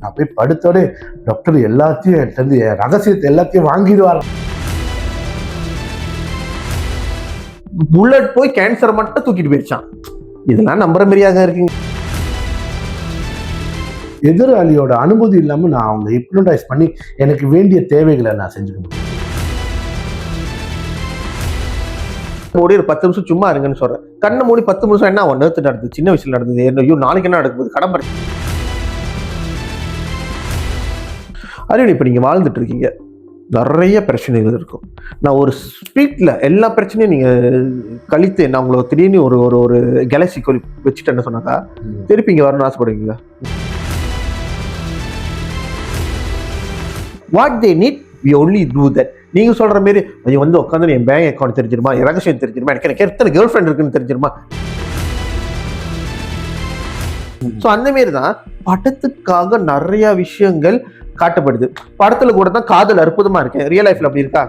நான் போய் படுத்தோட டாக்டர் எல்லாத்தையும் என்கிட்ட என் ரகசியத்தை எல்லாத்தையும் வாங்கிடுவார். புல்லட் போய் கேன்சரை மட்டும் தூக்கிட்டு போயிடுச்சான். இதெல்லாம் நம்புற மாதிரியாக இருக்குங்க. எதிராளியோட அனுமதி இல்லாம நான் அவங்க ஹிப்னோடைஸ் பண்ணி எனக்கு வேண்டிய தேவைகளை நான் செஞ்சுக்க முடியும். ஒரு 10 நிமிஷம் சும்மா இருங்கன்னு சொல்றேன். கண்ணை மூடி 10 நிமிஷம் என்ன நேத்து நடந்தது, சின்ன வயசுல நடந்தது, ஐயோ நாளைக்கு என்ன நடக்குது கடம்பரை. அது இப்ப நீங்க வாழ்ந்துட்டு இருக்கீங்க, நிறைய பிரச்சனைகள் இருக்கும். நான் ஒரு ஸ்பீட்ல எல்லா பிரச்சனையும் நீங்க கழித்து என்ன உங்களை திடீர்னு ஒரு ஒரு ஒரு கேலக்சி கோலி வச்சுட்டு என்ன சொன்னாக்கா திருப்பி இங்க வரணும்னு ஆசைப்படுவீங்களா? What they need, we only do that. நீங்க சொல்ற மாதிரி அது வந்து உட்காந்து என் பேங்க் அக்கௌண்ட் தெரிஞ்சிருமா, என் ரகசியம் தெரிஞ்சிருமா, எனக்கு எத்தனை கேர்ள் ஃப்ரெண்ட் இருக்குன்னு தெரிஞ்சிருமா. ஸோ அந்த மாரி தான் படத்துக்காக நிறைய விஷயங்கள் காட்டப்படுது. படத்துல கூட தான் காதல் அற்புதமா இருக்கு. ரியல் லைஃப்ல அப்படி இருக்கா?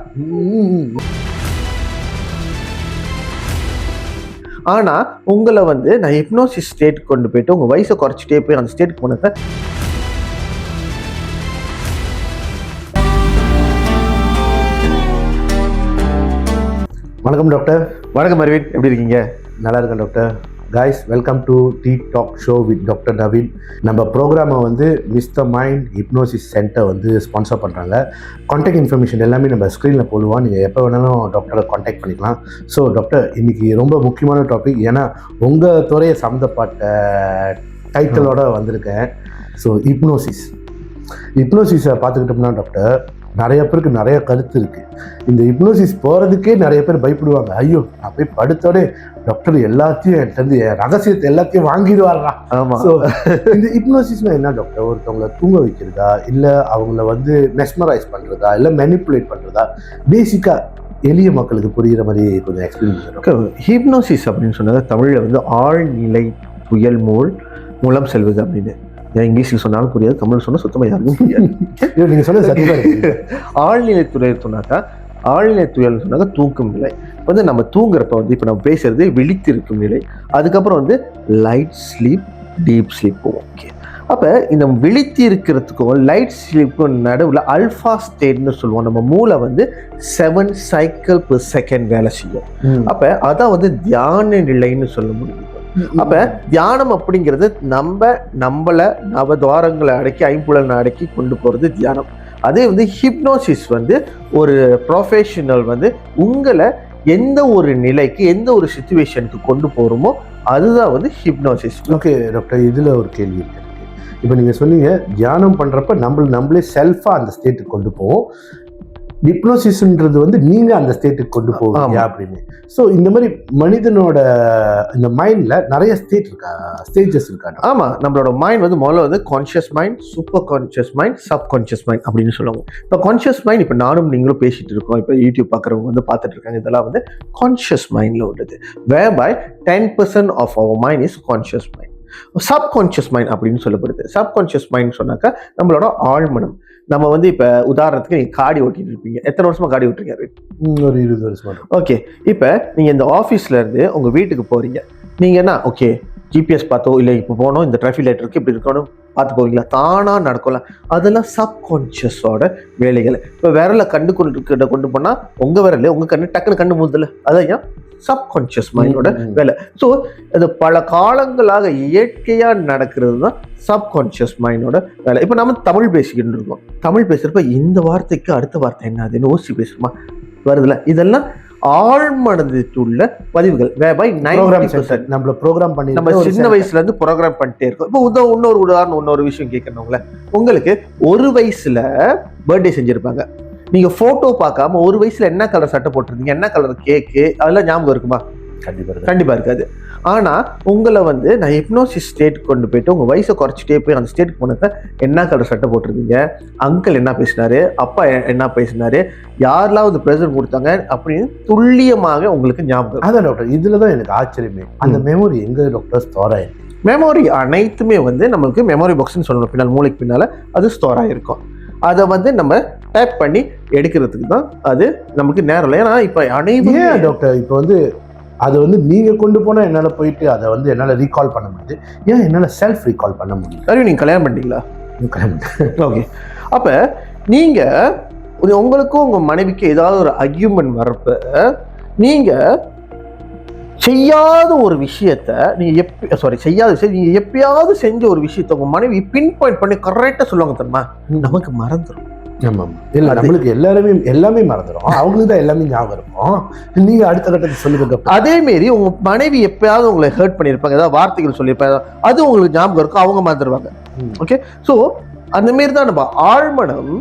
ஆனா உங்களை வந்து நான் ஹிப்னோசிஸ் ஸ்டேட் கொண்டு போயிட்டு உங்க வயசை குறைச்சிட்டே போய் அந்த ஸ்டேட்டுக்கு போனத. வணக்கம் டாக்டர். வணக்கம் அரவிந்த், எப்படி இருக்கீங்க? நல்லா இருக்கேன் doctor. Guys, welcome to the talk show with doctor Naveen. நம்ம ப்ரோக்ராமை வந்து மிஸ்டர் மைண்ட் ஹிப்னோசிஸ் சென்டர் வந்து ஸ்பான்சர் பண்ணுறாங்க. கான்டாக்ட் இன்ஃபர்மேஷன் எல்லாமே நம்ம ஸ்க்ரீனில் போடுவோம். நீங்கள் எப்போ வேணாலும் டாக்டரை கான்டாக்ட் பண்ணிக்கலாம். ஸோ டாக்டர், இன்னைக்கு ரொம்ப முக்கியமான டாபிக். ஏன்னா உங்கள் துறையை சம்மந்தப்பட்ட டைட்டிலோட வந்திருக்கேன். ஸோ ஹிப்னோசிஸை பார்த்துக்கிட்டோம்னா டாக்டர், நிறைய பேருக்கு நிறைய கருத்து இருக்கு. இந்த ஹிப்னோசிஸ் போறதுக்கே நிறைய பேர் பயப்படுவாங்க. ஐயோ நான் போய் படுத்தோட டாக்டர் எல்லாத்தையும் என்கிட்ட என் ரகசியத்தை எல்லாத்தையும் வாங்கிடுவாரா. ஸோ இந்த ஹிப்னோசிஸ்னா என்ன டாக்டர்? ஒருத்தவங்களை தூங்க வைக்கிறதா, இல்லை அவங்கள வந்து மெஸ்மரைஸ் பண்றதா, இல்லை மேனிப்புலேட் பண்றதா? பேசிக்கா எளிய மக்களுக்கு புரியுற மாதிரி கொஞ்சம் எக்ஸ்பிளைன் பண்ணுறோம். ஹிப்னோசிஸ் அப்படின்னு சொன்னது தமிழில் வந்து ஆழ்நிலை துயல் மூலம் செல்வது அப்படின்னு. ஏன் இங்கிலீஷில் சொன்னாலும் புரியாது, தமிழ் சொன்னால் சுத்தமாக யாருக்கும் புரியாது. நீங்கள் சொன்னது ஆழ்நிலை துயல் சொன்னாக்கா, ஆழ்நிலை துயல் சொன்னாக்கா தூக்கும் நிலை. வந்து நம்ம தூங்குறப்ப வந்து இப்போ நம்ம பேசுறது விழித்திருக்கும் நிலை. அதுக்கப்புறம் வந்து light sleep, deep sleep. Okay, அப்போ இந்த விழித்தி இருக்கிறதுக்கும் லைட் ஸ்லீப்புக்கும் நடுவில் அல்ஃபா ஸ்டேட்னு சொல்லுவோம். நம்ம மூளை வந்து 7 சைக்கிள் per செகண்ட் வேலை செய்யும். அப்போ அதான் வந்து தியான நிலைன்னு சொல்ல முடியும். அப்ப தியானம் அப்படிங்கிறது நம்மள நவத்வாரங்களை அடக்கி ஐம்புலனை அடக்கி கொண்டு போறது தியானம். அதே வந்து ஹிப்னோசிஸ் வந்து ஒரு ப்ரொஃபஷனல் வந்து உங்களை எந்த ஒரு நிலைக்கு எந்த ஒரு சிச்சுவேஷனுக்கு கொண்டு போறோமோ அதுதான் வந்து ஹிப்னோசிஸ். ஓகே டாக்டர், இதுல ஒரு கேள்வி இருக்கு. இப்போ நீங்க சொன்னீங்க தியானம் பண்றப்ப நம்மளே செல்ஃபா அந்த ஸ்டேட்டுக்கு கொண்டு போவோம். ஹிப்னோசிஸ்ன்றது வந்து நீங்க அந்த ஸ்டேட்டுக்கு கொண்டு போவீங்க அப்படின்னு. ஸோ இந்த மாதிரி மனிதனோட இந்த மைண்ட்ல நிறைய ஸ்டேஜஸ் இருக்கா? ஆமா, நம்மளோட மைண்ட் வந்து முதல்ல வந்து conscious mind, super conscious mind, subconscious mind அப்படின்னு சொல்லுவாங்க. இப்போ கான்ஷியஸ் மைண்ட், இப்போ நானும் நீங்களும் பேசிட்டு இருக்கோம், இப்போ யூடியூப் பார்க்குறவங்க வந்து பார்த்துட்டு இருக்காங்க, இதெல்லாம் வந்து கான்ஷியஸ் மைண்ட்ல உள்ளது. whereby 10% of our mind is conscious mind. Subconscious mind அப்படின்னு சொல்லப்படுது. சப்கான்ஷியஸ் மைண்ட் சொன்னாக்கா நம்மளோட ஆழ்மனம். நம்ம வந்து இப்போ உதாரணத்துக்கு நீங்கள் காடி ஓட்டிட்டு இருப்பீங்க. எத்தனை வருஷமா காடி ஓட்டுறீங்க? ஒரு 20 வருஷமா. ஓகே, இப்போ நீங்கள் இந்த ஆஃபீஸ்ல இருந்து உங்கள் வீட்டுக்கு போறீங்க. நீங்கள் என்ன ஓகே ஜிபிஎஸ் பார்த்தோ இல்லை இப்போ போனோம் இந்த டிராஃபிக் லைட் இருக்கு இப்படி இருக்கணும் பார்த்து போவீங்களா? தானா நடக்கலாம். அதெல்லாம் சப்கான்ஷியஸோட வேலைகள். இப்போ விரல கொண்டு போனால் உங்கள் விரல உங்கள் கண்ணு டக்குன்னு கண்ணு மூதுல, அதான் சப்கான்ஷியஸ் மைண்டோட வேலை. ஸோ அது பல காலங்களாக இயற்கையாக நடக்கிறது தான் சப்கான்ஷியஸ் மைண்டோட வேலை. இப்போ நம்ம தமிழ் பேசிக்கிட்டு இருக்கோம். தமிழ் பேசுகிறப்ப இந்த வார்த்தைக்கு அடுத்த வார்த்தை என்ன அதுன்னு யோசிச்சு பேசுமா வருதுல? இதெல்லாம் ஆழ்மனதுள்ள பதிவுகள். நம்ம ப்ரோக்ராம் பண்ணி நம்ம சின்ன வயசுல இருந்து ப்ரோக்ராம் பண்ணிட்டே இருக்கோம். இப்போ இன்னொரு உதாரணம், இன்னொரு விஷயம் கேட்கணுங்களே, உங்களுக்கு ஒரு வயசுல பர்த்டே செஞ்சிருப்பாங்க. நீங்க போட்டோ பார்க்காம ஒரு வயசுல என்ன கலர் சட்டை போட்டிருந்தீங்க, என்ன கலர் கேக்கு, அதெல்லாம் ஞாபகம் இருக்குமா? கண்டிப்பா இருக்காது. ஆனா உங்களை வந்து நான் ஹிப்னோசிஸ் ஸ்டேட் கொண்டு போயிட்டு உங்க வயசை குறைச்சிட்டே போய் அந்த ஸ்டேட்டுக்கு போனப்ப என்ன கலர் சட்டை போட்டிருந்தீங்க, அங்கிள் என்ன பேசினாரு, அப்பா என்ன பேசினாரு, யாரெல்லாம் பிரசன்ட் கொடுத்தாங்க அப்படின்னு துல்லியமாக உங்களுக்கு ஞாபகம். அதான் டாக்டர், இதுலதான் எனக்கு ஆச்சரியமே. அந்த மெமரி எங்க டாக்டர் ஸ்டோர் ஆயிருக்கு? மெமரி அனைத்துமே வந்து நம்மளுக்கு மெமரி பாக்ஸ்ன்னு சொல்லணும். பின்னால் மூளைக்கு பின்னால அது ஸ்டோர் ஆயிருக்கும். அதை வந்து நம்ம டைப் பண்ணி எடுக்கிறதுக்கு தான் அது நமக்கு நேரம் இல்லை. ஏன்னா இப்போ அனைவருமே டாக்டர் இப்போ வந்து அதை வந்து நீங்க கொண்டு போனா என்னால போயிட்டு அதை வந்து என்னால ரீகால் பண்ண முடியுது, ஏன் என்னால செல்ஃப் ரீகால் பண்ண முடியும்? சரி, நீங்க கல்யாணம் பண்ணிட்டீங்களா? ஓகே. அப்ப நீங்க உங்களுக்கும் உங்க மனைவிக்கு ஏதாவது ஒரு அர்கியூமெண்ட் வர்றப்ப நீங்க செய்யாத ஒரு விஷயத்த செய்யாத விஷயம் நீங்க எப்பயாவது செஞ்ச ஒரு விஷயத்த உங்க மனைவி பின் பாயிண்ட் பண்ணி கரெக்டா சொல்லுவாங்க தெரியுமா, நமக்கு மறந்துடும். இல்ல நம்மளுக்கு எல்லாமே மறந்துடும், அவங்களுக்கு தான் எல்லாமே ஞாபகம் இருக்கும். நீங்க அடுத்த கட்டத்துக்கு சொல்லுங்க. அதே மாரி உங்க மனைவி எப்பயாவது உங்களை ஹர்ட் பண்ணிருப்பாங்க, ஏதாவது வார்த்தைகள் சொல்லியிருப்பாங்க, அது உங்களுக்கு ஞாபகம் இருக்கும், அவங்க மறந்துடுவாங்க. ஓகே. ஸோ அந்த மாரி தான் நம்ம ஆழ்மனம்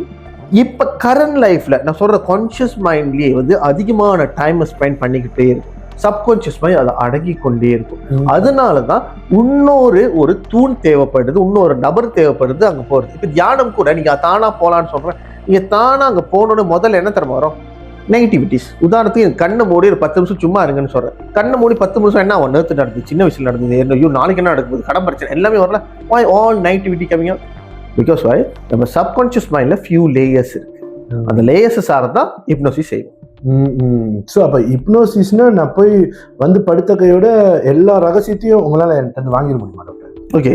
இப்ப கரண்ட் லைஃப்ல நான் சொல்ற கான்சியஸ் மைண்ட்லயே வந்து அதிகமான டைம் ஸ்பெண்ட் பண்ணிக்கிட்டே இருக்கும். சப்கான்சியஸ் மைண்ட் அதை அடங்கி கொண்டே இருக்கும். அதனாலதான் ஒரு தூண் தேவைப்படுது, இன்னொரு நபர் தேவைப்படுது அங்க போறது. இப்ப தியானம் கூட நீங்க தானா போலான்னு சொல்றேன், நீங்க தானா அங்க போனோன்னு முதல்ல என்ன தரமா வரும்? நெகட்டிவிட்டிஸ். உதாரணத்துக்கு கண்ணை மூடி ஒரு 10 நிமிஷம் சும்மா இருங்கன்னு சொல்றேன். கண்ணை மூடி 10 நிமிஷம் என்ன நேற்று நடந்தது, சின்ன வயசுல நடந்தது, ஐயோ நாளைக்கு என்ன நடக்குது, கடன் பிரச்சனை எல்லாமே வரல. why all negativity coming out? Because why? நம்ம சப்கான்சியஸ் மைண்ட்ல ஃபியூ லேயர்ஸ் இருக்கு. அந்த லேயர்ஸ் சார்தான் ஹிப்னோசிஸ் செய்வோம். ஸோ அப்போ ஹிப்னோசிஸ்னா நான் போய் வந்து படுத்த கையோட எல்லா ரகசியத்தையும் உங்களால் என்கிட்ட வாங்கிட முடியுமா டாக்டர்? ஓகே.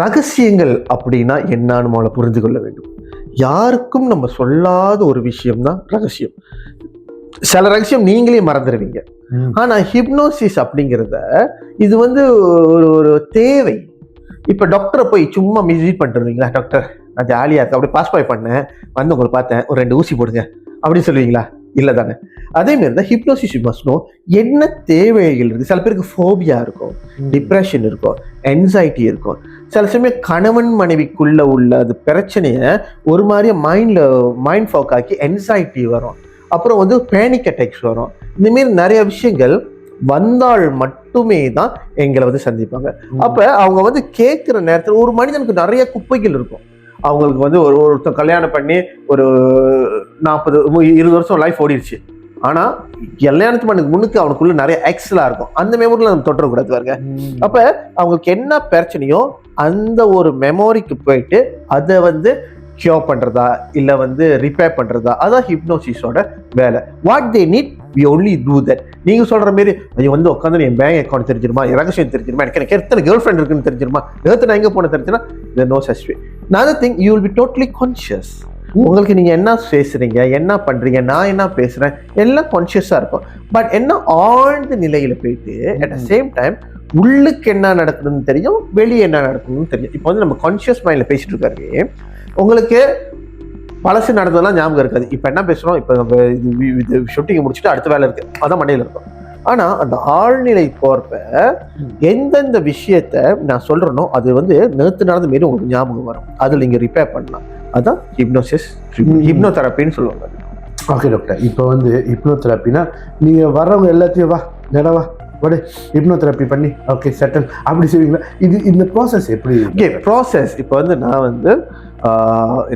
ரகசியங்கள் அப்படின்னா என்னன்னு முதல்ல புரிந்து கொள்ள வேண்டும். யாருக்கும் நம்ம சொல்லாத ஒரு விஷயம் தான் ரகசியம். சில ரகசியம் நீங்களே மறந்துடுவீங்க. ஆனா ஹிப்னோசிஸ் அப்படிங்கிறத இது வந்து ஒரு தேவை. இப்ப டாக்டரை போய் சும்மா விசிட் பண்ணிருந்தீங்களா, டாக்டர் நான் ஜாலியா இருக்கு அப்படி பாஸ் பாய் பண்ணேன், வந்து உங்களை பார்த்தேன், ஒரு 2 ஊசி போடுங்க அப்படின்னு சொல்லுவீங்களா? இல்லை தானே. அதே மாதிரி தான் ஹிப்னோசிஸ் மஸ்னோ என்ன தேவைகள் இருக்கு. சில பேருக்கு ஃபோபியா இருக்கும், டிப்ரெஷன் இருக்கும், என்சைட்டி இருக்கும். சில சமயம் கணவன் மனைவிக்குள்ள உள்ள அது பிரச்சனையை ஒரு மாதிரியா மைண்ட் ஃபோக் ஆக்கி என்சைட்டி வரும். அப்புறம் வந்து பேனிக் அட்டாக்ஸ் வரும். இந்த மாதிரி நிறைய விஷயங்கள் வந்தால் மட்டுமே தான் எங்களை வந்து சந்திப்பாங்க. அப்ப அவங்க வந்து கேட்கிற நேரத்தில் ஒரு மனிதனுக்கு நிறைய குப்பைகள் இருக்கும். அவங்களுக்கு வந்து ஒருத்தர் கல்யாணம் பண்ணி ஒரு 40-20 வருஷம் லைஃப் ஓடிடுச்சு. ஆனா கல்யாணத்து மண்ணுக்கு முன்னுக்கு அவனுக்குள்ள நிறைய எக்ஸ்லாம் இருக்கும். அந்த மெமோரியில நம்ம தொட்டக்கூடாது பாருங்க. அப்ப அவங்களுக்கு என்ன பிரச்சனையோ அந்த ஒரு மெமோரிக்கு போயிட்டு அதை வந்து கியூர் பண்றதா இல்ல வந்து ரிப்பேர் பண்றதா, அதான் ஹிப்னோசிஸோட வேலை. What they need we only do that. நீங்க சொல்ற மாதிரி அது வந்து உட்காந்து என் பேங்க் அக்கௌண்ட் தெரிஞ்சிருமா, ரகசியம் தெரிஞ்சிருமா, எனக்கு எத்தனை கேர்ள் ஃப்ரெண்ட் இருக்குன்னு தெரிஞ்சிருமா, நான் எங்க போன தெரிஞ்சுன்னா no such way. another thing, you will be totally conscious. உங்களுக்கு நீங்க என்ன பேசுறீங்க, என்ன பண்றீங்க, நான் என்ன பேசுறேன் எல்லாம் கான்சியஸா இருக்கும். பட் என்ன ஆழ்ந்த நிலையில போயிட்டு அட் த சேம் டைம் உள்ளுக்கு என்ன நடக்குதுன்னு தெரியும், வெளியே என்ன நடக்குதுன்னு தெரியும். இப்போ வந்து நம்ம கான்சியஸ் மைண்ட்ல பேசிட்டு இருக்காரு, உங்களுக்கு பழசு நடந்ததெல்லாம் ஞாபகம் இருக்காது. இப்போ என்ன பேசுறோம், இப்போ நம்ம இது ஷூட்டிங் முடிச்சுட்டு அடுத்த வேலை இருக்கு, அதான் மண்டையில் இருக்கும். ஆனா அந்த ஆழ்நிலை போறப்ப எந்தெந்த விஷயத்த நான் சொல்றேனோ அது வந்து நேற்று நடந்த மாரி உங்களுக்கு ஞாபகம் வரும். அதில் நீங்க ரிப்பேர் பண்ணலாம். அதான் ஹிப்னோசிஸ், ஹிப்னோதெரப்பின்னு சொல்லுவாங்க. ஓகே டாக்டர், இப்போ வந்து ஹிப்னோதெரப்பினா நீங்க வர்றவங்க எல்லாத்தையும் வா நேரவா ஒரு ஹிப்னோதெரப்பி பண்ணி ஓகே செட்டில் அப்படி செய்வீங்களா? இந்த ப்ராசஸ் எப்படி? ஓகே ப்ராசஸ் இப்போ வந்து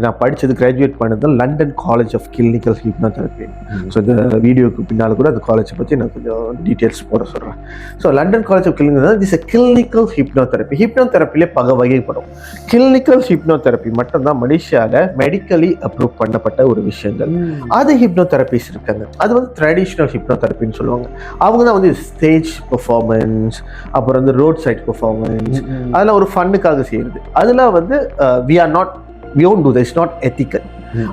நான் படித்தது கிராஜுவேட் பண்ணது London college of Clinical Hypnotherapy. So இந்த வீடியோக்கு பின்னால் கூட அந்த காலேஜை பற்றி நான் கொஞ்சம் டீட்டெயில்ஸ் போட சொல்கிறேன். So London college of clinical is clinical hypnotherapy. ஹிப்னோதெரப்பிலே வகைப்படும். கிளினிக்கல் ஹிப்னோதெரப்பி மட்டும்தான் மலேசியாவில் மெடிக்கலி அப்ரூவ் பண்ணப்பட்ட ஒரு விஷயங்கள். அது ஹிப்னோதெரப்பிஸ் இருக்காங்க. அது வந்து ட்ரெடிஷ்னல் ஹிப்னோதெரப்பின்னு சொல்லுவாங்க. அவங்க தான் வந்து ஸ்டேஜ் பெர்ஃபார்மன்ஸ், அப்புறம் வந்து ரோட் சைட் பெர்ஃபார்மன்ஸ், அதெல்லாம் ஒரு ஃபன்னுக்காக செய்யுது. அதெல்லாம் வந்து we won't do that, it's not ethical.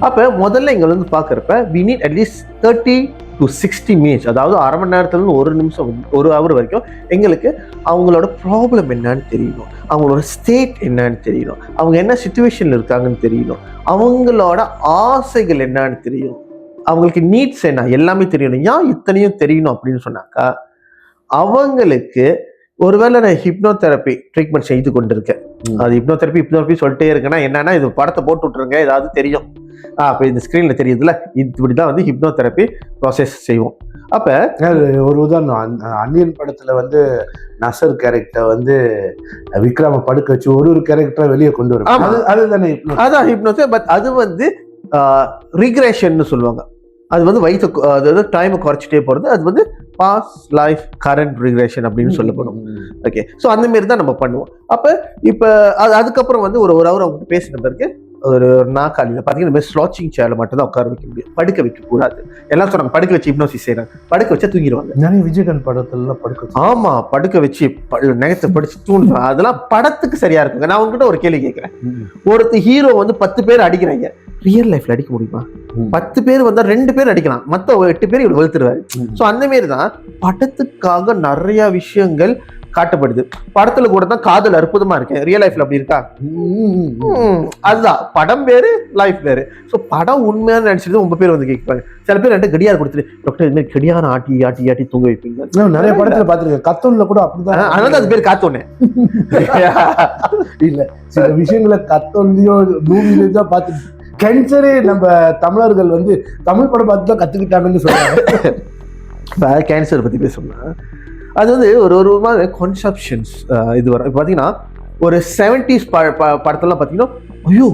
அப்ப முதல்ல இங்க வந்து பாக்குறப்ப we need at least 30 to 60 minutes, அதாவது அரை மணி நேரத்துல இருந்து 1 நிமிஷம் 1 hour வரைக்கும் எங்களுக்கு அவங்களோட ப்ராப்ளம் என்னன்னு தெரியணும், அவங்களோட ஸ்டேட் என்னன்னு தெரியணும், அவங்க என்ன சிச்சுவேஷன்ல இருக்காங்கன்னு தெரியணும், அவங்களோட ஆசைகள் என்னன்னு தெரியணும், அவங்களுக்கு நீட்ஸ் என்ன எல்லாமே தெரியணும். ஏன் இத்தனையும் தெரியணும் அப்படின்னு சொன்னாக்கா, அவங்களுக்கு ஒருவேளை நான் ஹிப்னோதெரப்பி ட்ரீட்மெண்ட் செய்து கொண்டிருக்கேன், அது ஹிப்னோதெரப்பி சொல்லிட்டே இருக்கேன்னா என்னன்னா இது படத்தை போட்டு விட்டுருங்க ஏதாவது தெரியும், அப்போ இந்த ஸ்க்ரீன்ல தெரியுதுல, இப்படிதான் வந்து ஹிப்னோதெரப்பி ப்ராசஸ் செய்வோம். அப்ப ஒரு உதாரணம், அன்னியன் படத்துல வந்து நசர் கேரக்டர் வந்து விக்ரம படுக்க வச்சு ஒரு கேரக்டரை வெளியே கொண்டு வரும், அதுதானே அதான் ஹிப்னோதெரப்பி. பட் அது வந்து ரிக்ரெஷன் சொல்லுவாங்க. அது வந்து வயசு, அதாவது டைமை குறைச்சிட்டே போறது, அது வந்து பாஸ்ட் லைஃப் கரண்ட் ரிக்ரெஷன் அப்படின்னு சொல்லப்படும். ஓகே, ஸோ அந்த மாரி தான் நம்ம பண்ணுவோம். அப்போ இப்போ அதுக்கப்புறம் வந்து ஒரு ஹவர் அவங்க பேசின பிறகு ஒரு நாக்காளியில் பார்த்தீங்கன்னா இந்த மாதிரி ஸ்லாச்சிங் சேர்ல மட்டும் தான் உட்கார வைக்க முடியும், படுக்க வைக்க கூடாது. எல்லாம் சொன்னாங்க படுக்க வச்சு ஹிப்னோசிஸ் செய்யறாங்க, படுக்க வச்சா தூங்கிடுவாங்க. நிறைய விஜயகாந்த் படத்துல படுக்க ஆமா, படுக்க வச்சு நகத்தை படிச்சு தூண்டுவாங்க. அதெல்லாம் படத்துக்கு சரியா இருக்குங்க. நான் உங்ககிட்ட ஒரு கேள்வி கேட்கிறேன். ஒருத்தர் ஹீரோ வந்து 10 பேர் அடிக்கிறாங்க, ரியல் லைஃப்ல அடிக்க முடியுமா? 10 பேர் வந்தா 2 பேர் அடிக்கலாம், மத்த 8 பேர் இவர் வெளுத்துருவாரு. சோ அந்த மாதிரி தான் படத்துக்காக நிறைய விஷயங்கள் காட்டப்படுது. படத்துல கூட தான் காதல் அற்புதமா இருக்கு, ரியல் லைஃப்ல அப்படி இருக்கா? அதுதான் படம் வேறு, லைஃப் வேறு. ஸோ படம் உண்மையான நினைச்சிட்டு 9 பேர் வந்து கேட்பாங்க. சில பேர் என்கிட்ட கடியார் கொடுத்துட்டு டாக்டர் இது மாதிரி கடியாரம் ஆட்டி ஆட்டி ஆட்டி தூங்க வைப்பீங்க. நிறைய படத்துல பாத்துருக்கேன், கத்தோன்ல கூட அப்படிதான். அதனால அது பேர் காத்தோன்னே இல்ல, சில விஷயங்களை கத்தோன்லயோ மூவிலயோ தான் பார்த்து கேன்சரே நம்ம தமிழர்கள் வந்து தமிழ் படம் பார்த்து தான் கத்துக்கிட்டாங்கன்னு சொல்றாங்க. கேன்சர் பத்தி பேசணும்னா அது வந்து ஒரு மாதிரி கன்செப்ஷன்ஸ் இது வரும். இப்போ பார்த்தீங்கன்னா ஒரு 70s படத்தெல்லாம் பார்த்தீங்கன்னா ஐயோ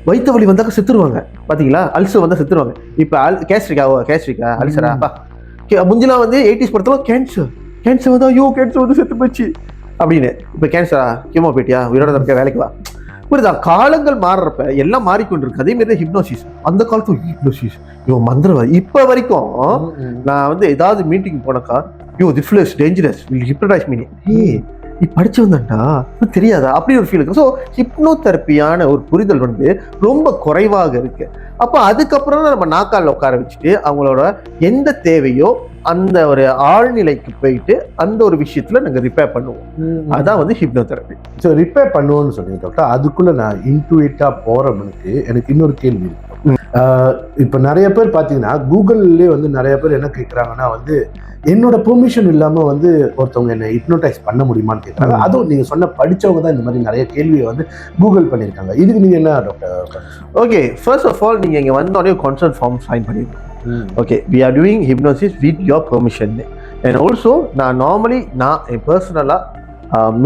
வயிற்று வலி வந்தாக்க செத்துருவாங்க, பார்த்தீங்களா? அல்சர் வந்தால் செத்துருவாங்க. இப்போ கேஸ்ட்ரிக்கா அல்சராப்பா. முந்திலாம் வந்து 80s படத்தில் கேன்சர் வந்தா ஐயோ கேன்சர் வந்து செத்து போச்சு அப்படின்னு. இப்போ கேன்சரா கீமோபேட்டியா உயிரோட இருக்க வேலைக்கு வா. புரியுதா? காலங்கள் மாறுறப்ப எல்லாம் மாறிக்கொண்டிருக்கு. அதே மாதிரி தான் ஹிப்னோசிஸ். அந்த காலத்துல ஹிப்னோசிஸ் இவன் மந்திரவாதி. இப்போ வரைக்கும் நான் வந்து ஏதாவது மீட்டிங் போனக்கா this fellow is dangerous, will hypnotize me. நீ படிச்சு வந்தாண்டா தெரியாதா அப்படி ஒரு ஃபீல் இருக்கு. ஸோ ஹிப்னோதெரப்பியான ஒரு புரிதல் வந்து ரொம்ப குறைவாக இருக்கு. அப்போ அதுக்கப்புறம் நம்ம நாக்கால் உட்கார வச்சுட்டு அவங்களோட எந்த தேவையோ அந்த ஒரு ஆழ்நிலைக்கு போயிட்டு அந்த ஒரு விஷயத்துல நாங்க ரிப்பேர் பண்ணுவோம். அதான் வந்து ஹிப்னோதெரப்பி. ஸோ ரிப்பேர் பண்ணுவோம்னு சொன்னீங்க டாக்டர். அதுக்குள்ள நான் இன்ட்யூட்டா போறவனுக்கு எனக்கு இன்னொரு கேள்வி இருக்கு. இப்போ நிறைய பேர் பார்த்தீங்கன்னா கூகுள்லேயே வந்து நிறைய பேர் என்ன கேட்குறாங்கன்னா வந்து என்னோட பெர்மிஷன் இல்லாம வந்து ஒருத்தவங்க என்ன ஹிப்னோடைஸ் பண்ண முடியுமான்னு கேட்குறாங்க. அதுவும் நீங்க சொன்ன படிச்சவங்க தான் இந்த மாதிரி நிறைய கேள்வியை வந்து கூகுள் பண்ணியிருக்காங்க. இதுக்கு நீங்க என்ன doctor? Okay, first of all நீங்க இங்க வந்தோடனே கன்சர்ன் ஃபார்ம் சைன் பண்ணிருக்கோம். Okay, we are doing hypnosis with your permission. And also நான் நார்மலி பர்சனலா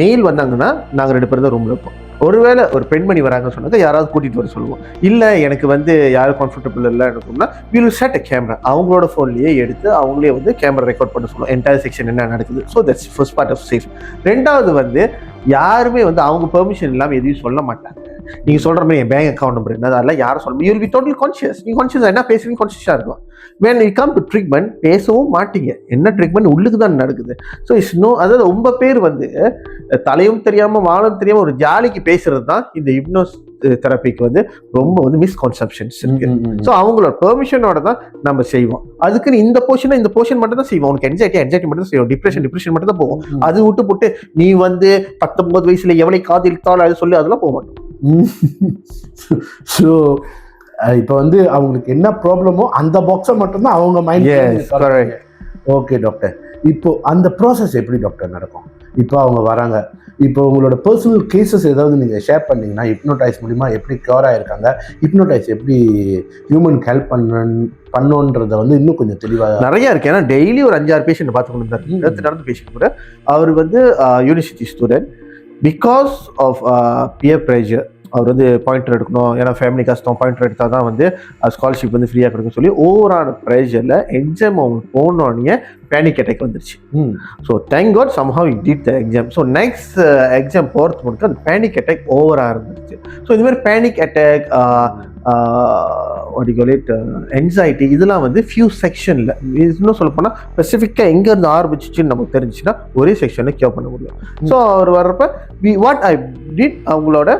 மெயில் வந்தாங்கன்னா நாங்கள் 2 பேர் தான் ரூம்ல இருப்போம். ஒருவேளை ஒரு பெண்மணி வராங்கன்னு சொன்னாக்க யாராவது கூட்டிட்டு வர சொல்லுவோம். இல்லை எனக்கு வந்து யாரும் கம்ஃபர்டபுள் இல்லைன்னு சொன்னா we will set a camera. அவங்களோட ஃபோன்லேயே எடுத்து அவங்களே வந்து கேமரா ரெக்கார்ட் பண்ண சொல்லுவோம் என்டையர் செக்ஷன் என்ன நடக்குது. So that's first part of safe. ரெண்டாவது வந்து யாருமே வந்து அவங்க பெர்மிஷன் இல்லாமல் எதையும் சொல்ல மாட்டாங்க. நீங்க சொல்ற மாதிரி என் பேங்க் அக்கௌண்ட் நம்பர் என்ன அதெல்லாம் யாரும் சொல்ல முடியும். You will be totally conscious. நீங்க கான்ஷியஸ் என்ன பேசுறீங்க கான்ஷியஸா இருக்கும். when you come to treatment பேசவும் மாட்டீங்க, என்ன ட்ரீட்மெண்ட் உள்ளுக்கு தான் நடக்குது. ஸோ இட்ஸ் நோ, அதாவது ரொம்ப பேர் வந்து தலையும் தெரியாம வாழும் தெரியாம ஒரு ஜாலிக்கு பேசுறது தான் இந்த ஹிப்னோஸ் தெரப்பிக்கு வந்து ரொம்ப வந்து மிஸ்கான்செப்ஷன்ஸ் இருக்கு. ஸோ அவங்களோட பெர்மிஷனோட தான் நம்ம செய்வோம். அதுக்குன்னு இந்த போர்ஷன் மட்டும் தான் செய்வோம். உனக்கு என்ஜைட்டி மட்டும் தான் செய்வோம், டிப்ரெஷன் மட்டும் தான் போவோம். அது விட்டு போட்டு நீ வந்து 19 வயசுல எவ்வளவு காதலித்தாலும் அது சொல்லி அதெல்லாம் போக மாட்டோம். ஸோ இப்போ வந்து அவங்களுக்கு என்ன ப்ராப்ளமோ அந்த பாக்ஸை மட்டும்தான் அவங்க மைண்ட். ஓகே டாக்டர், இப்போ அந்த ப்ராசஸ் எப்படி டாக்டர் நடக்கும்? இப்போ அவங்க வராங்க, இப்போ உங்களோட பர்சனல் கேசஸ் ஏதாவது நீங்கள் ஷேர் பண்ணீங்கன்னா ஹிப்னோடைஸ் மூலிமா எப்படி க்யூர் ஆகிருக்காங்க, ஹிப்னோடைஸ் எப்படி ஹியூமனுக்கு ஹெல்ப் பண்ணோன்றத வந்து இன்னும் கொஞ்சம் தெளிவாக நிறைய இருக்கு. ஏன்னா டெய்லி ஒரு 5-6 பேஷண்ட் பார்த்துக்கணும் இருந்தார். நடந்து பேஷண்ட் கூட அவர் வந்து university student. Because of peer pressure அவர் வந்து பாயிண்டர் எடுக்கணும், ஏன்னா ஃபேமிலி கஷ்டம், பாயிண்டர் எடுத்தால் தான் வந்து ஸ்காலர்ஷிப் வந்து ஃப்ரீயாக கிடைக்கும் சொல்லி ஓவரான ப்ரெஷரில் எக்ஸாம் அவங்க போனோடனே பேனிக் அட்டாக் வந்துருச்சு. So thank God somehow it did the exam. So next exam போகிறது முன்னாடி அந்த பேனிக் அட்டாக் ஓவராக இருந்துச்சு. ஸோ இந்த மாதிரி பேனிக் அட்டாக் என்சைட்டி இதெல்லாம் வந்து ஃபியூ செக்ஷனில் இன்னும் சொல்ல போனால் ஸ்பெசிஃபிக்காக எங்கேருந்து ஆரம்பிச்சிச்சுன்னு நமக்கு தெரிஞ்சுன்னா ஒரே செக்ஷனில் கியூர் பண்ண முடியும். ஸோ அவர் வர்றப்ப வாட் ஐ டிட் அவங்களோட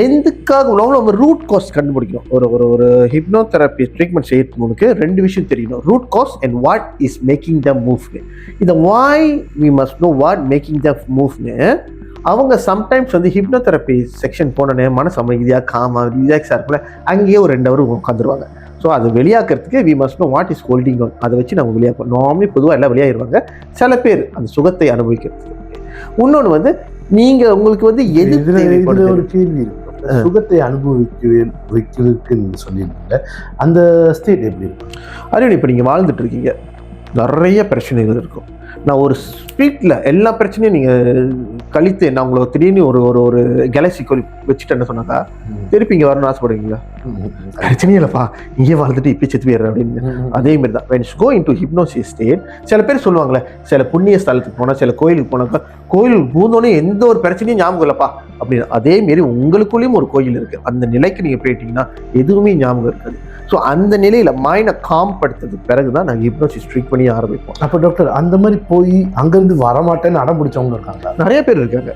எதுக்காக நம்ம ரூட் காஸ் கண்டுபிடிக்கணும். ஒரு ஹிப்னோதெரப்பி ட்ரீட்மெண்ட் செய்யறதுக்கு 2 விஷயம் தெரியணும், root cause and what is making the மூவ்னு. இந்த வாய் we must know what making the மூவ்னு. அவங்க சம்டைம்ஸ் வந்து ஹிப்னோதெரப்பி செக்ஷன் போனோன்னே மனசு அமைதியாக காமா ரிலாக்ஸாக இருக்குல்ல, அங்கேயே ஒரு 2 ஹவர் உட்காந்துருவாங்க. ஸோ அது வெளியாக்குறதுக்கு we must know what is holding on. அதை வச்சு நம்ம வெளியாக்குவோம். நார்மலி பொதுவாக எல்லாம் வெளியாகிடுவாங்க. சில பேர் அந்த சுகத்தை அனுபவிக்கிறதுக்கு. இன்னொன்று வந்து நீங்க உங்களுக்கு வந்து எது ஒரு கேள்வி இருக்கு, சுகத்தை அனுபவிக்கிறதுக்கு நீங்க சொல்லியிருக்கீங்க, அந்த ஸ்டேட் எப்படி இருக்கும்? அது இப்போ நீங்க வாழ்ந்துட்டு இருக்கீங்க, நிறைய பிரச்சனைகள் இருக்கும். நான் ஒரு ஸ்பீட்ல எல்லா பிரச்சனையும் நீங்க கழித்து நான் உங்களை திடீர்னு ஒரு கேலக்சி வச்சுட்டு என்ன சொன்னாக்கா திருப்பி இங்க வரணும்னு ஆசைப்படுவீங்களா? பிரச்சனையே இல்லைப்பா, இங்கே வாழ்ந்துட்டு இப்போ செத்து போயிடுற அப்படின்னு. அதே மாதிரி தான் when you go into hypnosis state, சில பேர் சொல்லுவாங்களே, சில புண்ணிய ஸ்தலத்துக்கு போனால், சில கோயிலுக்கு போனாக்கா, கோயிலுக்கு பூந்தோடனே எந்த ஒரு பிரச்சனையும் ஞாபகம் இல்லைப்பா அப்படின்னு. அதே மாரி உங்களுக்குள்ளேயும் ஒரு கோயில் இருக்கு. அந்த நிலைக்கு நீங்க போயிட்டீங்கன்னா எதுவுமே ஞாபகம் இருக்காது. ஸோ அந்த நிலையில மைண்டை காம் படுத்ததுக்கு பிறகுதான் நாங்கள் ஹிப்னோசிஸ் ட்ரீட் பண்ணி ஆரம்பிப்போம். அப்போ டாக்டர் அந்த மாதிரி போய் அங்கேருந்து வரமாட்டேன்னு அடம் பிடிச்சவங்க இருக்காங்க, நிறைய பேர் இருக்காங்க.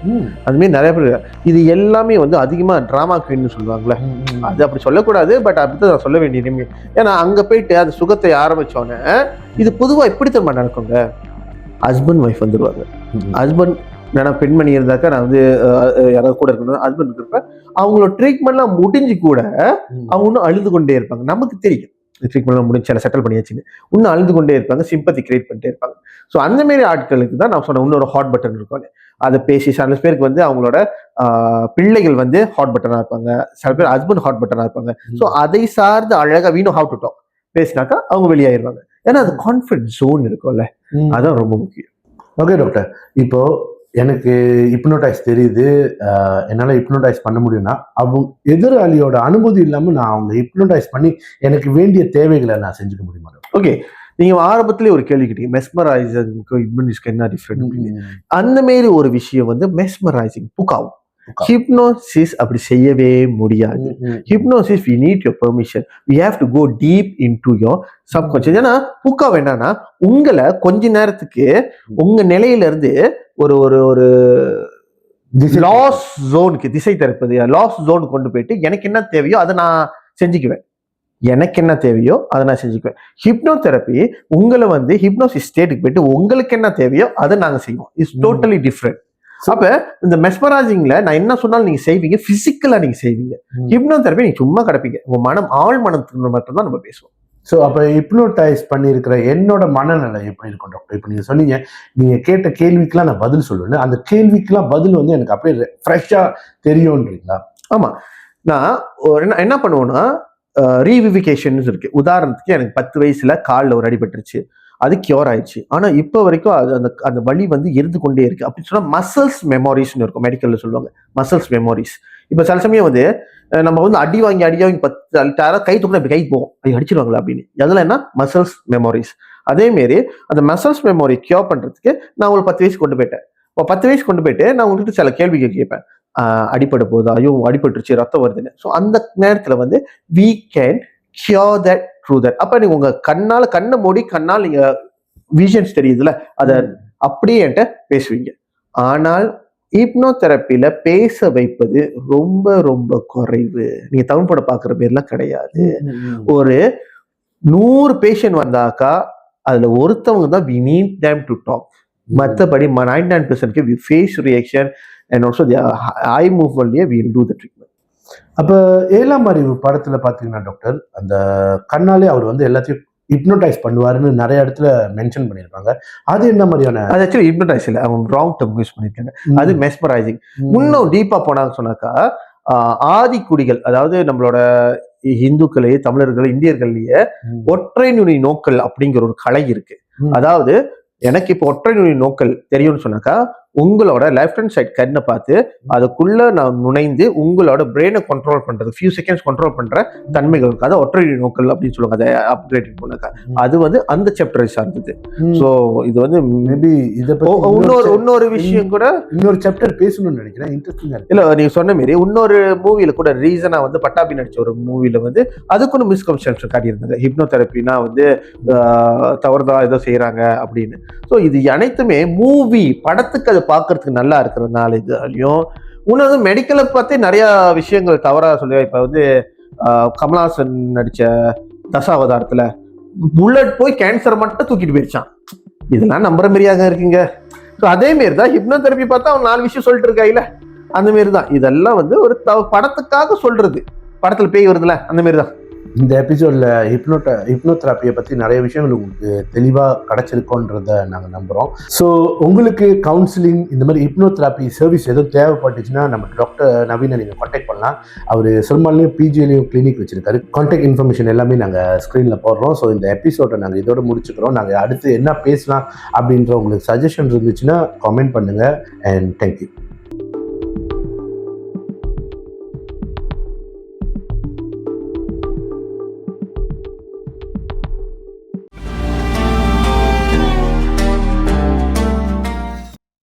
அதுமாரி நிறைய பேர் இருக்காங்க. இது எல்லாமே வந்து அதிகமாக ட்ராமா குயின்னு சொல்லுவாங்களே, அது அப்படி சொல்லக்கூடாது, பட் அப்படித்தான் நான் சொல்ல வேண்டிய நிலைமை. ஏன்னா அங்கே போயிட்டு அந்த சுகத்தை ஆரம்பிச்சோன்னே இது பொதுவாக எப்படி தெரியுமா நடக்குங்க, ஹஸ்பண்ட் ஒய்ஃப் வந்துடுவாங்க. ஹஸ்பண்ட் நான் பெண்மணி இருந்தாக்கா நான் வந்து யாராவது கூட இருக்கணும், ஹஸ்பண்ட் இருக்கிறப்ப அவங்களோட ட்ரீட்மெண்ட்லாம் முடிஞ்சு கூட அவங்க இன்னும் அழுது கொண்டே இருப்பாங்க. நமக்கு தெரியும் ட்ரீட்மெண்ட்லாம் முடிஞ்சு சில செட்டில் பண்ணியாச்சுன்னு, இன்னும் அழுது கொண்டே இருப்பாங்க, சிம்பத்தி கிரியேட் பண்ணிட்டே இருப்பாங்க. ஸோ அந்த மாரி ஆட்களுக்கு தான் நான் சொன்னேன் இன்னொரு ஹாட் பட்டன் இருக்கும். அதை பேசி சில பேருக்கு வந்து அவங்களோட பிள்ளைகள் வந்து ஹாட் பட்டனாக இருப்பாங்க, சில பேர் ஹஸ்பண்ட் ஹாட் பட்டனாக இருப்பாங்க. ஸோ அதை சார்ந்து அழகாக வீணோ ஹவ் டு டாக் பேசினாக்கா அவங்க வெளியாயிருவாங்க. ஏன்னா அது கான்ஃபிடன்ஸ் ஜோன் இருக்கும்ல, அதான் ரொம்ப முக்கியம். ஓகே டாக்டர், இப்போ எனக்கு ஹிப்னோடைஸ் தெரியுது, என்னால் ஹிப்னோடைஸ் பண்ண முடியும்னா அவங்க எதிராளியோட அனுமதி இல்லாமல் நான் அவங்க ஹிப்னோடைஸ் பண்ணி எனக்கு வேண்டிய தேவைகளை நான் செஞ்சுக்க முடியுமா? ஓகே, நீங்க ஆரம்பத்திலே ஒரு கேள்வி கேட்டீங்க, மெஸ்மரைசிங்க்கு ஹிப்னோசிஸ்க்கு என்ன டிஃப்ரெண்ட். அந்த மாரி ஒரு விஷயம் வந்து மெஸ்மரைசிங் புக்காவும். ஹிப்னோசிஸ் அப்படி செய்யவே முடியாது. Hypnosis we need your permission, we have to go deep into your subconscious. ஏன்னா புக்கா என்னன்னா உங்களை கொஞ்ச நேரத்துக்கு உங்க நிலையில இருந்து ஒரு ஒரு ஒரு லாஸ் ஜோனுக்கு திசை தரப்பது, லாஸ் ஜோனுக்கு கொண்டு போயிட்டு எனக்கு என்ன தேவையோ அதை நான் செஞ்சுக்குவேன், எனக்கு என்ன தேவையோ அதை நான் செஞ்சுக்குவேன். ஹிப்னோதெரப்பி உங்களை வந்து ஹிப்னோசிஸ் ஸ்டேட்டுக்கு போயிட்டு உங்களுக்கு என்ன தேவையோ அதை நாங்கள் செய்வோம். It's totally different. அப்ப இந்த மெஸ்மரைசிங்ல நான் என்ன சொன்னாலும் நீங்க செய்வீங்க, பிசிக்கலா நீங்க செய்வீங்க. ஹிப்னோதெரப்பி நீங்க சும்மா கிடப்பீங்க, உங்க மனம் ஆழ் மனத்துக்கு மட்டும் தான் நம்ம பேசுவோம். ஸோ அப்போ ஹிப்னோடைஸ் பண்ணியிருக்கிற என்னோட மனநிலை எப்படி இருக்கும் டாக்டர்? இப்போ நீங்கள் சொன்னீங்க நீங்கள் கேட்ட கேள்விக்கெலாம் நான் பதில் சொல்லுவேன், அந்த கேள்விக்கெலாம் பதில் வந்து எனக்கு அப்படியே ஃப்ரெஷ்ஷாக தெரியும்ன்றீங்களா? ஆமாம், நான் என்ன பண்ணுவேன்னா ரீவிவிகேஷன் இருக்கு. உதாரணத்துக்கு எனக்கு 10 வயசுல காலில் ஒரு அடிபட்டுருச்சு, அது கியூர் ஆயிடுச்சு. ஆனா இப்போ வரைக்கும் அது அந்த வலி வந்து இருந்து கொண்டே இருக்கு. அப்படி சொன்னா மசில்ஸ் மெமரிஸ்ன்னு இருக்கும், மெடிக்கல்ல சொல்லுவாங்க மசில்ஸ் மெமரிஸ். இப்போ சில சமயம் வந்து நம்ம வந்து அடி வாங்கி 10 கை தூக்கினா கை போகும், அது அடிச்சிருவாங்களா அப்படின்னு, அதெல்லாம் என்ன மசில்ஸ் மெமரிஸ். அதே மாரி அந்த மசில்ஸ் மெமரி கியூர் பண்றதுக்கு நான் ஒரு 10 வயசு கொண்டு போயிட்டேன். இப்போ 10 வயசு கொண்டு போயிட்டு நான் உங்ககிட்ட சில கேள்விகள் கேட்பேன், அடிப்பட போகுது, ஐயோ அடிபட்டுருச்சு, ரத்தம் வருதுன்னு. ஸோ அந்த நேரத்துல வந்து we can cure that through that. அப்ப நீங்க உங்க கண்ணை மூடி கண்ணால் நீங்க விஷன்ஸ் தெரியுதுல, அதை அப்படியே என்கிட்ட பேசுவீங்க. ஆனால் ஹிப்னோதெரப்பில பேச வைப்பது ரொம்ப ரொம்ப குறைவு. நீங்க தமிழ் படம் பாக்குற பேர்லாம் கிடையாது. ஒரு 100 பேஷண்ட் வந்தாக்கா அதுல ஒருத்தவங்க தான் we need them to talk. மற்றபடி 99% face reaction and also the eye movement we will do the treatment. அப்போ 7ஆம் அறிவு படத்துல பாத்தீங்கன்னா டாக்டர் அந்த கண்ணாலே அவர் வந்து எல்லாத்தையும் ஹிப்னோடைஸ் பண்ணுவாருன்னு நிறைய இடத்துல மென்ஷன் பண்ணியிருப்பாங்க. அது என்ன மாதிரியான? அது ஆக்சுவலி ஹிப்னோடைஸ் இல்லை, அவங்க ராங் டர்ம் யூஸ் பண்ணியிருக்காங்க. அது மெஸ்மரைசிங். இன்னும் டீப்பா போனாங்க சொன்னாக்கா ஆதிக்குடிகள், அதாவது நம்மளோட இந்துக்களே, தமிழர்கள், இந்தியர்கள்லயே ஒற்றை நுனி நோக்கல் அப்படிங்கிற ஒரு கலை இருக்கு. அதாவது எனக்கு இப்போ ஒற்றை நுனி நோக்கல் தெரியும்னு சொன்னாக்கா உங்களோட லெஃப்ட் ஹேண்ட் சைட் கண்ணை பார்த்து அதுக்குள்ள நான் நுழைந்து உங்களோட பிரெயினை கண்ட்ரோல் பண்றது, ஃபியூ செகண்ட்ஸ் கண்ட்ரோல் பண்ற தன்மைகள் இருக்கு. அதை ஒற்றை நோக்கல் அப்படின்னு சொல்லுவாங்க. அதை அப்கிரேட் பண்ணாக்கா அது வந்து அந்த சாப்டரை சார்ந்தது. ஸோ இது வந்து மேபி இதை இன்னொரு விஷயம் கூட இன்னொரு சாப்டர் பேசணும்னு நினைக்கிறேன். இன்ட்ரெஸ்டிங்கா இருக்கு. இல்ல நீங்க சொன்ன மாரி இன்னொரு மூவில கூட ரீசனா வந்து பட்டாபி நடிச்ச ஒரு மூவில வந்து அதுக்கு மிஸ்கன்செப்ஷன் காட்டியிருந்தாங்க. ஹிப்னோதெரப்பினா வந்து தவறுதா ஏதோ செய்யறாங்க அப்படின்னு. ஸோ இது அனைத்துமே மூவி படத்துக்கு அது பார்க்கறதுக்கு நல்லா இருக்கிறதுனால இதுலையும் இன்னொரு மெடிக்கலை பார்த்தே நிறைய விஷயங்கள் தவறா சொல்லி, இப்ப வந்து கமல்ஹாசன் நடிச்ச தசாவதாரத்துல புல்லட் போய் கேன்சர் மட்டும் தூக்கிட்டு போயிடுச்சான். இதெல்லாம் நம்புற மாதிரியாக இருக்குங்க. ஸோ அதே மாரிதான் ஹிப்னோதெரப்பி பார்த்தா அவன் 4 விஷயம் சொல்லிட்டு இருக்காயில, அந்த மாரிதான் இதெல்லாம் வந்து ஒரு படத்துக்காக சொல்றது. படத்துல பேய் வருதுல, அந்த மாரிதான். இந்த எபிசோட்ல ஹிப்னோதெரப்பியை பற்றி நிறைய விஷயங்கள் உங்களுக்கு தெளிவாக கிடைச்சிருக்கோன்றத நாங்கள் நம்புகிறோம். ஸோ உங்களுக்கு கவுன்சிலிங் இந்த மாதிரி ஹிப்னோதெரப்பி சர்வீஸ் எதுவும் தேவைப்பட்டுச்சுன்னா நம்ம டாக்டர் நவீனை நீங்கள் கான்டாக்ட் பண்ணலாம். அவர் சிறுமாலையும் பிஜிலையும் கிளினிக் வச்சிருக்காரு. கான்டாக்ட் இன்ஃபர்மேஷன் எல்லாமே நாங்கள் ஸ்க்ரீனில் போடுறோம். ஸோ இந்த எபிசோடை நாங்கள் இதோட முடிச்சுக்கிறோம். நாங்கள் அடுத்து என்ன பேசலாம் அப்படின்ற உங்களுக்கு சஜஷன் இருந்துச்சுன்னா கமெண்ட் பண்ணுங்கள். And thank you.